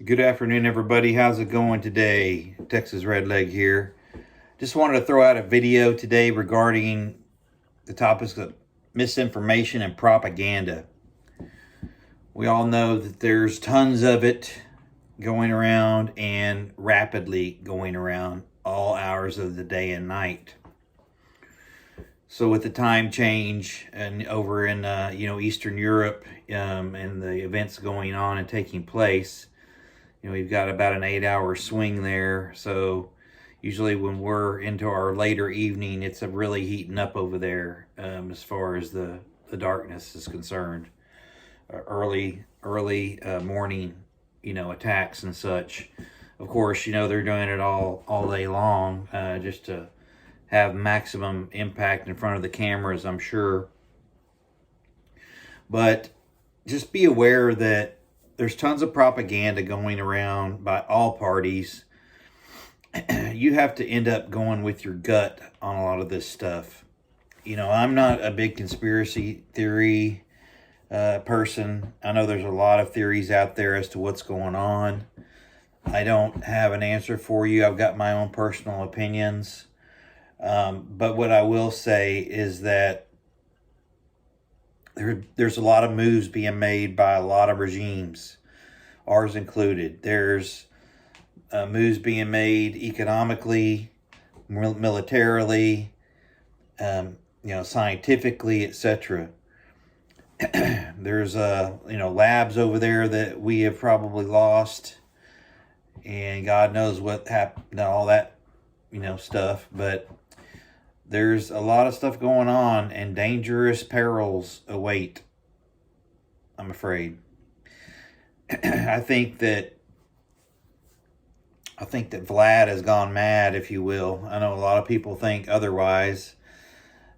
Good afternoon, everybody. How's it going today? Texas Redleg here. Just wanted to throw out a video today regarding the topics of misinformation and propaganda. We all know that there's tons of it going around and rapidly going around all hours of the day and night. So with the time change and over in Eastern Europe and the events going on and taking place, we've got about an 8-hour swing there. So usually when we're into our later evening, it's really heating up over there as far as the darkness is concerned. Early morning, attacks and such. Of course, they're doing it all day long just to have maximum impact in front of the cameras, I'm sure. But just be aware that there's tons of propaganda going around by all parties. You have to end up going with your gut on a lot of this stuff. I'm not a big conspiracy theory person. I know there's a lot of theories out there as to what's going on. I don't have an answer for you. I've got my own personal opinions. But what I will say is that there's a lot of moves being made by a lot of regimes, ours included. There's moves being made economically, militarily, scientifically, etc. There's labs over there that we have probably lost, and God knows what happened to all that stuff. But there's a lot of stuff going on, and dangerous perils await, I'm afraid. I think that Vlad has gone mad, if you will. I know a lot of people think otherwise.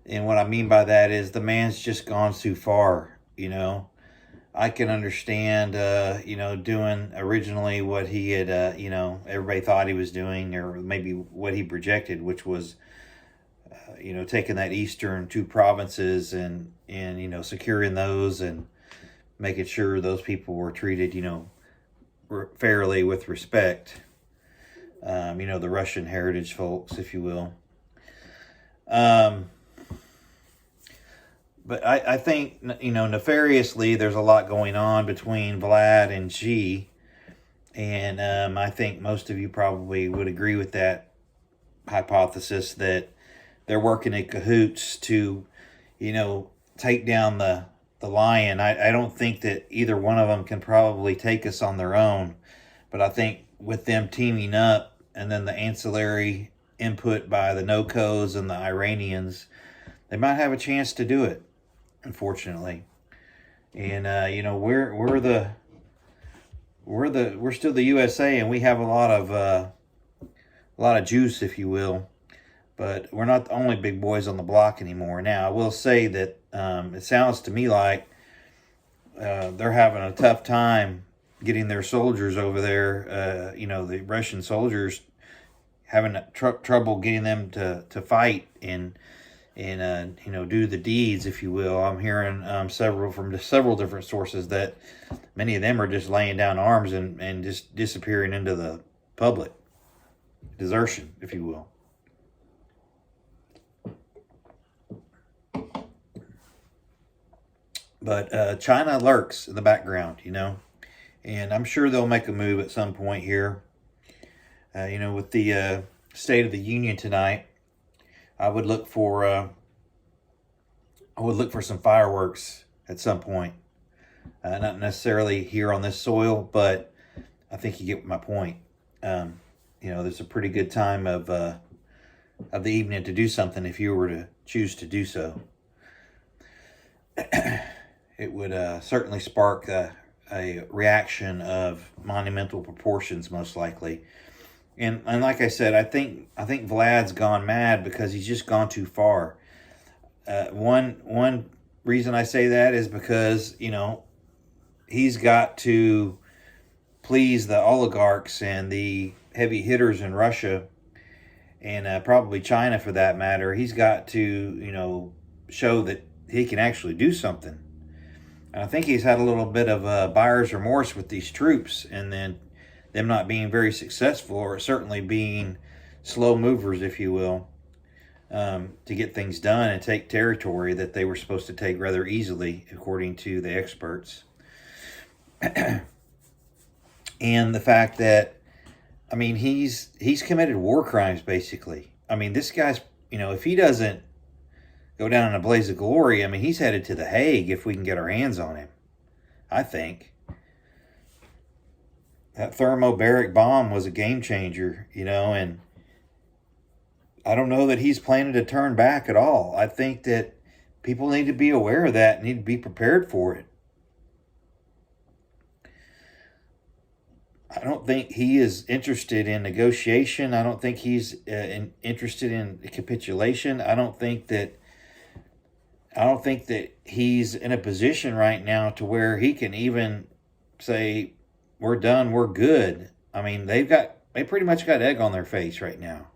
And what I mean by that is the man's just gone too far, I can understand, doing originally what he had, everybody thought he was doing, or maybe what he projected, which was taking that eastern two provinces and securing those and making sure those people were treated, fairly with respect. The Russian heritage folks, if you will. But I think, nefariously, there's a lot going on between Vlad and Xi. And I think most of you probably would agree with that hypothesis that they're working in cahoots to, take down the lion. I don't think that either one of them can probably take us on their own. But I think with them teaming up and then the ancillary input by the NOCOs and the Iranians, they might have a chance to do it, unfortunately. And, we're still the USA, and we have a lot of juice, if you will. But we're not the only big boys on the block anymore. Now, I will say that it sounds to me like they're having a tough time getting their soldiers over there. The Russian soldiers having trouble getting them to fight and do the deeds, if you will. I'm hearing from several different sources that many of them are just laying down arms and just disappearing into the public. Desertion, if you will. But China lurks in the background, and I'm sure they'll make a move at some point here. With the State of the Union tonight, I would look for some fireworks at some point. Not necessarily here on this soil, but I think you get my point. There's a pretty good time of the evening to do something if you were to choose to do so. It would certainly spark a reaction of monumental proportions, most likely. And like I said, I think Vlad's gone mad because he's just gone too far. One reason I say that is because he's got to please the oligarchs and the heavy hitters in Russia, and probably China for that matter. He's got to show that he can actually do something. And I think he's had a little bit of buyer's remorse with these troops, and then them not being very successful, or certainly being slow movers, if you will, to get things done and take territory that they were supposed to take rather easily, according to the experts. And the fact that, I mean, he's committed war crimes, basically. I mean, this guy's, if he doesn't go down in a blaze of glory, I mean, he's headed to The Hague if we can get our hands on him, I think. That thermobaric bomb was a game changer, and I don't know that he's planning to turn back at all. I think that people need to be aware of that, need to be prepared for it. I don't think he is interested in negotiation. I don't think he's interested in capitulation. I don't think that he's in a position right now to where he can even say, we're done, we're good. I mean, they pretty much got egg on their face right now.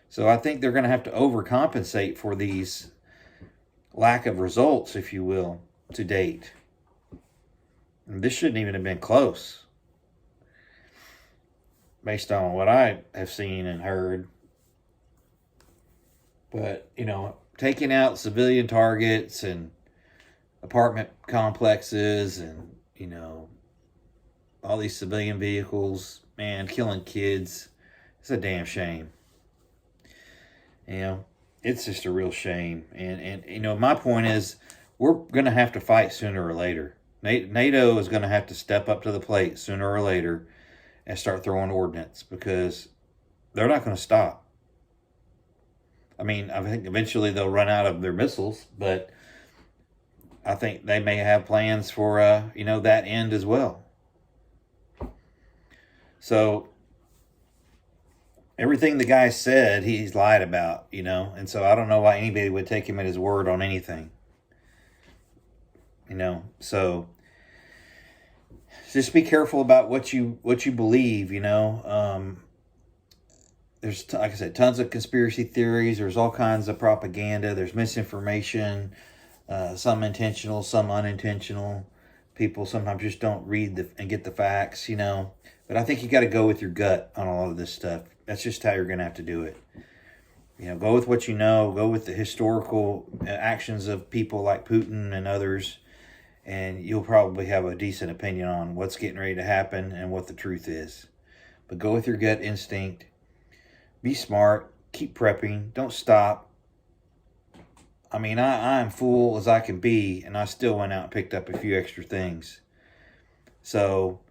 So I think they're going to have to overcompensate for these lack of results, if you will, to date. And this shouldn't even have been close, based on what I have seen and heard. But, taking out civilian targets and apartment complexes and, all these civilian vehicles, man, killing kids, it's a damn shame. It's just a real shame. And my point is, we're going to have to fight sooner or later. NATO is going to have to step up to the plate sooner or later and start throwing ordnance, because they're not going to stop. I mean, I think eventually they'll run out of their missiles, but I think they may have plans for, that end as well. So everything the guy said, he's lied about, and so I don't know why anybody would take him at his word on anything. So just be careful about what you believe. There's, like I said, tons of conspiracy theories. There's all kinds of propaganda. There's misinformation, some intentional, some unintentional. People sometimes just don't read and get the facts, But I think you got to go with your gut on all of this stuff. That's just how you're going to have to do it. Go with what you know. Go with the historical actions of people like Putin and others, and you'll probably have a decent opinion on what's getting ready to happen and what the truth is. But go with your gut instinct. Be smart. Keep prepping. Don't stop. I mean, I'm full as I can be, and I still went out and picked up a few extra things. So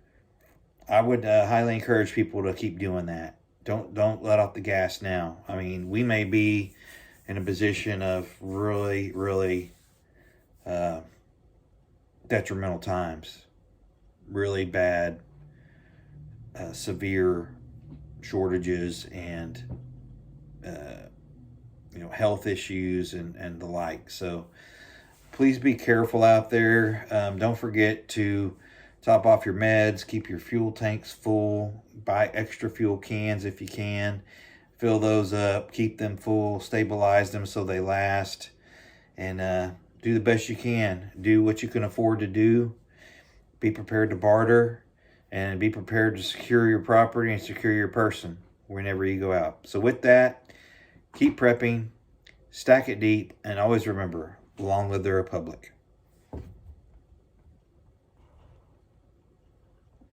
I would highly encourage people to keep doing that. Don't let off the gas now. I mean, we may be in a position of really, really detrimental times. Really bad, severe shortages and health issues and the like. So please be careful out there. Don't forget to top off your meds, keep your fuel tanks full, buy extra fuel cans if you can, fill those up, keep them full, stabilize them so they last, and do the best you can. Do what you can afford to do. Be prepared to barter, and be prepared to secure your property and secure your person whenever you go out. So with that, keep prepping, stack it deep, and always remember, long live the Republic.